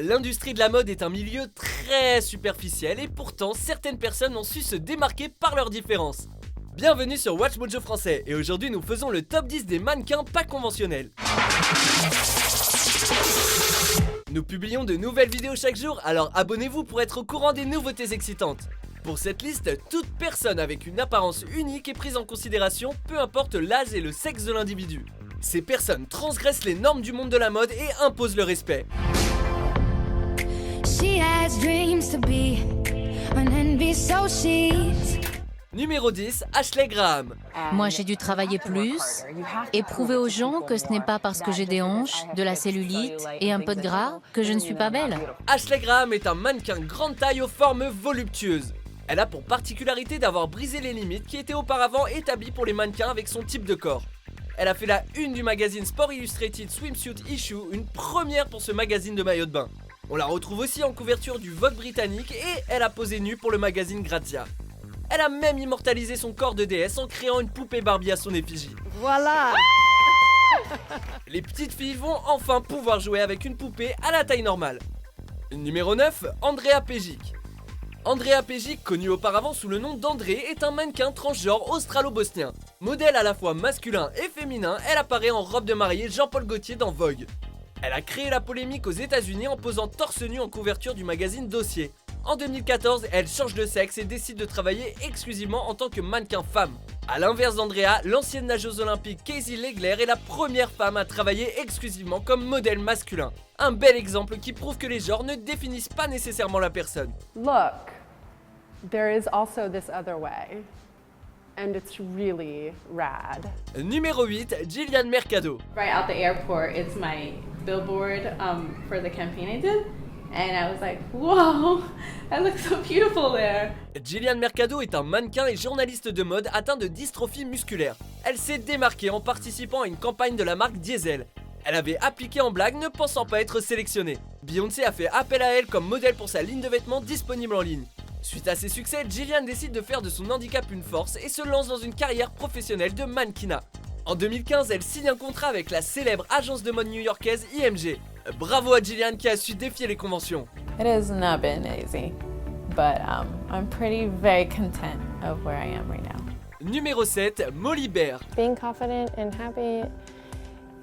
L'industrie de la mode est un milieu très superficiel et pourtant certaines personnes ont su se démarquer par leurs différences. Bienvenue sur Watch Mojo français et aujourd'hui nous faisons le top 10 des mannequins pas conventionnels. Nous publions de nouvelles vidéos chaque jour, alors abonnez-vous pour être au courant des nouveautés excitantes. Pour cette liste, toute personne avec une apparence unique est prise en considération, peu importe l'âge et le sexe de l'individu. Ces personnes transgressent les normes du monde de la mode et imposent le respect. Numéro 10, Ashley Graham. Moi j'ai dû travailler plus et prouver aux gens que ce n'est pas parce que j'ai des hanches, de la cellulite et un peu de gras que je ne suis pas belle. Ashley Graham est un mannequin grande taille aux formes voluptueuses. Elle a pour particularité d'avoir brisé les limites qui étaient auparavant établies pour les mannequins avec son type de corps. Elle a fait la une du magazine Sport Illustrated Swimsuit Issue, une première pour ce magazine de maillot de bain. On la retrouve aussi en couverture du Vogue britannique et elle a posé nue pour le magazine Grazia. Elle a même immortalisé son corps de déesse en créant une poupée Barbie à son effigie. Voilà. Les petites filles vont enfin pouvoir jouer avec une poupée à la taille normale. Numéro 9, Andrea Pejic. Andrea Pejic, connue auparavant sous le nom d'André, est un mannequin transgenre australo-bosnien. Modèle à la fois masculin et féminin, elle apparaît en robe de mariée Jean-Paul Gaultier dans Vogue. Elle a créé la polémique aux États-Unis en posant torse nu en couverture du magazine Dossier. En 2014, elle change de sexe et décide de travailler exclusivement en tant que mannequin femme. A l'inverse d'Andrea, l'ancienne nageuse olympique Casey Legler est la première femme à travailler exclusivement comme modèle masculin. Un bel exemple qui prouve que les genres ne définissent pas nécessairement la personne. Look, there is also this other way. And it's really rad. Numéro 8, Jillian Mercado. Right out the airport, it's my billboard for the campaign I did. And I was like, whoa, I look so beautiful there. Jillian Mercado est un mannequin et journaliste de mode atteint de dystrophie musculaire. Elle s'est démarquée en participant à une campagne de la marque Diesel. Elle avait appliqué en blague ne pensant pas être sélectionnée. Beyoncé a fait appel à elle comme modèle pour sa ligne de vêtements disponible en ligne. Suite à ses succès, Jillian décide de faire de son handicap une force et se lance dans une carrière professionnelle de mannequinat. En 2015, elle signe un contrat avec la célèbre agence de mode new-yorkaise IMG. Bravo à Jillian qui a su défier les conventions. It has not been easy, but I'm very content of where I am right now. Numéro 7, Molly Baer. Being confident and happy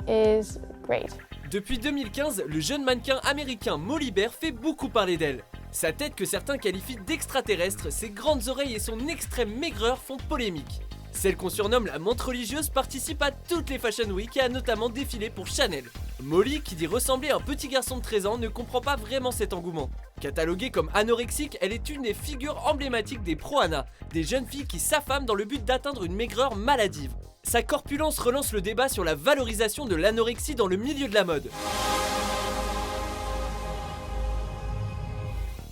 is great. Depuis 2015, le jeune mannequin américain Molly Baer fait beaucoup parler d'elle. Sa tête que certains qualifient d'extraterrestre, ses grandes oreilles et son extrême maigreur font polémique. Celle qu'on surnomme la menthe religieuse participe à toutes les Fashion Week et a notamment défilé pour Chanel. Molly, qui dit ressembler à un petit garçon de 13 ans, ne comprend pas vraiment cet engouement. Cataloguée comme anorexique, elle est une des figures emblématiques des pro-ana, des jeunes filles qui s'affament dans le but d'atteindre une maigreur maladive. Sa corpulence relance le débat sur la valorisation de l'anorexie dans le milieu de la mode.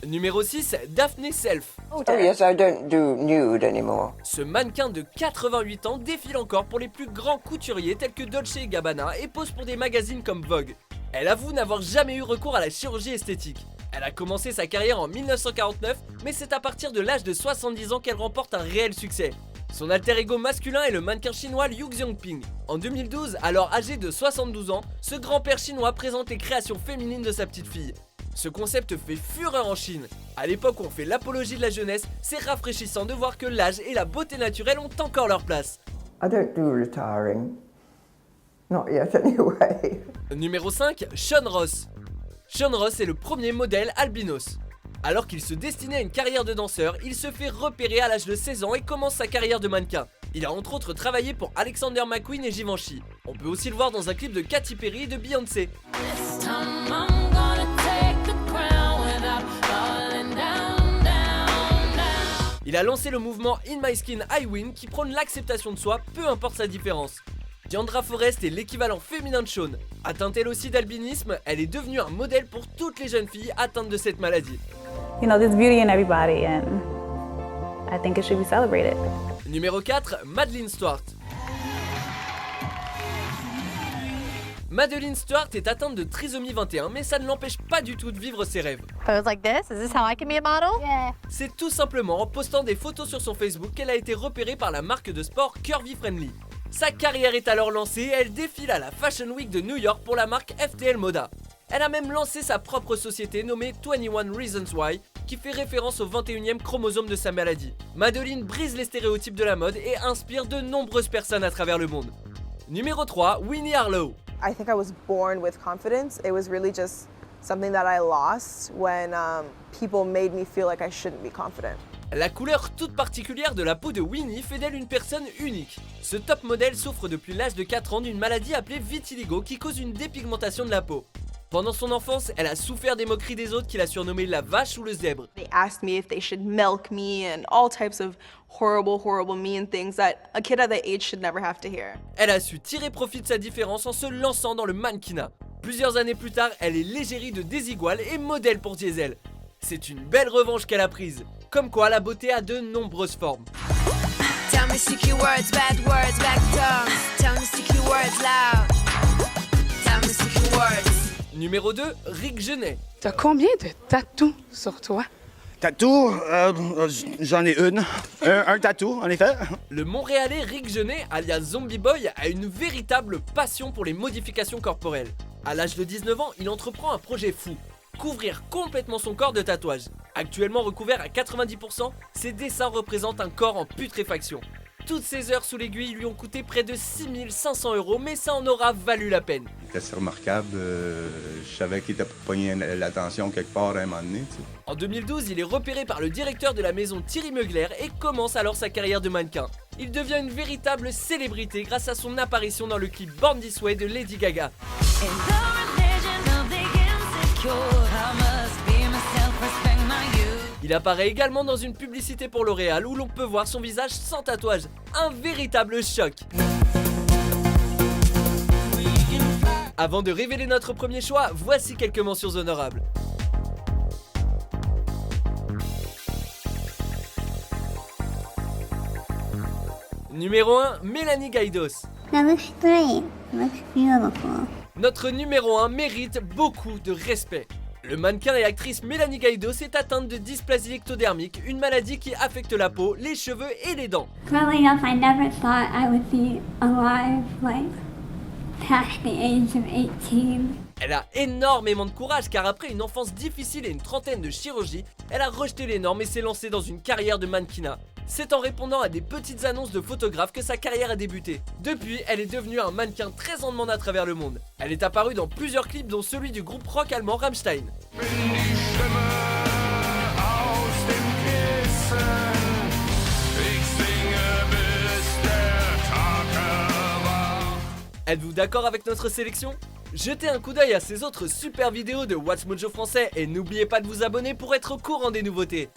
Numéro 6, Daphne Self. Oh yes, I don't do nude anymore. Ce mannequin de 88 ans défile encore pour les plus grands couturiers tels que Dolce & Gabbana et pose pour des magazines comme Vogue. Elle avoue n'avoir jamais eu recours à la chirurgie esthétique. Elle a commencé sa carrière en 1949, mais c'est à partir de l'âge de 70 ans qu'elle remporte un réel succès. Son alter ego masculin est le mannequin chinois Liu Xiaoping. En 2012, alors âgé de 72 ans, ce grand-père chinois présente les créations féminines de sa petite fille. Ce concept fait fureur en Chine. À l'époque où on fait l'apologie de la jeunesse, c'est rafraîchissant de voir que l'âge et la beauté naturelle ont encore leur place. I don't do retiring. Not yet anyway. Numéro 5, Sean Ross. Sean Ross est le premier modèle albinos. Alors qu'il se destinait à une carrière de danseur, il se fait repérer à l'âge de 16 ans et commence sa carrière de mannequin. Il a entre autres travaillé pour Alexander McQueen et Givenchy. On peut aussi le voir dans un clip de Katy Perry et de Beyoncé. Il a lancé le mouvement In My Skin I Win qui prône l'acceptation de soi, peu importe sa différence. Diandra Forrest est l'équivalent féminin de Sean. Atteinte elle aussi d'albinisme, elle est devenue un modèle pour toutes les jeunes filles atteintes de cette maladie. You know, there's beauty in everybody and I think it should be celebrated. Numéro 4, Madeleine Stewart. Madeleine Stewart est atteinte de trisomie 21, mais ça ne l'empêche pas du tout de vivre ses rêves. Pose like this? Is this how I can be a model? Yeah. C'est tout simplement en postant des photos sur son Facebook qu'elle a été repérée par la marque de sport Curvy Friendly. Sa carrière est alors lancée et elle défile à la Fashion Week de New York pour la marque FTL Moda. Elle a même lancé sa propre société nommée 21 Reasons Why, qui fait référence au 21e chromosome de sa maladie. Madeline brise les stéréotypes de la mode et inspire de nombreuses personnes à travers le monde. Numéro 3, Winnie Harlow. I think I was born with confidence. It was really just something that I lost when people made me feel like I shouldn't be confident. La couleur toute particulière de la peau de Winnie fait d'elle une personne unique. Ce top modèle souffre depuis l'âge de 4 ans d'une maladie appelée vitiligo qui cause une dépigmentation de la peau. Pendant son enfance, elle a souffert des moqueries des autres qui la surnommaient la vache ou le zèbre. They asked me if they should milk me and all types of horrible, mean things that a kid at that age should never have to hear. Elle a su tirer profit de sa différence en se lançant dans le mannequinat. Plusieurs années plus tard, elle est l'égérie de Desigual et modèle pour Diesel. C'est une belle revanche qu'elle a prise. Comme quoi, la beauté a de nombreuses formes. Tell me sticky words, bad words, back tongues. Tell me sticky words loud. Tell me sticky words. Numéro 2, Rick Genet. T'as combien de tatous sur toi? Tatou, j'en ai une. Un tatou, en effet. Le Montréalais Rick Genet, alias Zombie Boy, a une véritable passion pour les modifications corporelles. À l'âge de 19 ans, il entreprend un projet fou. Couvrir complètement son corps de tatouages. Actuellement recouvert à 90%, ses dessins représentent un corps en putréfaction. Toutes ces heures sous l'aiguille lui ont coûté près de 6 500 €, mais ça en aura valu la peine. C'est assez remarquable. Je savais qu'il était pour pogner l'attention quelque part à un moment donné. Tu sais. En 2012, il est repéré par le directeur de la maison Thierry Mugler et commence alors sa carrière de mannequin. Il devient une véritable célébrité grâce à son apparition dans le clip Born This Way de Lady Gaga. Il apparaît également dans une publicité pour L'Oréal où l'on peut voir son visage sans tatouage. Un véritable choc. Avant de révéler notre premier choix, voici quelques mentions honorables. Numéro 1, Mélanie Gaydos. Notre numéro 1 mérite beaucoup de respect. Le mannequin et actrice Mélanie Gaydos est atteinte de dysplasie ectodermique, une maladie qui affecte la peau, les cheveux et les dents. Growing up, I never thought I would be alive, like, past the age of 18. Elle a énormément de courage car après une enfance difficile et une trentaine de chirurgies, elle a rejeté les normes et s'est lancée dans une carrière de mannequinat. C'est en répondant à des petites annonces de photographes que sa carrière a débuté. Depuis, elle est devenue un mannequin très en demande à travers le monde. Elle est apparue dans plusieurs clips dont celui du groupe rock allemand Rammstein. Êtes-vous d'accord avec notre sélection ? Jetez un coup d'œil à ces autres super vidéos de What's Mojo français et n'oubliez pas de vous abonner pour être au courant des nouveautés.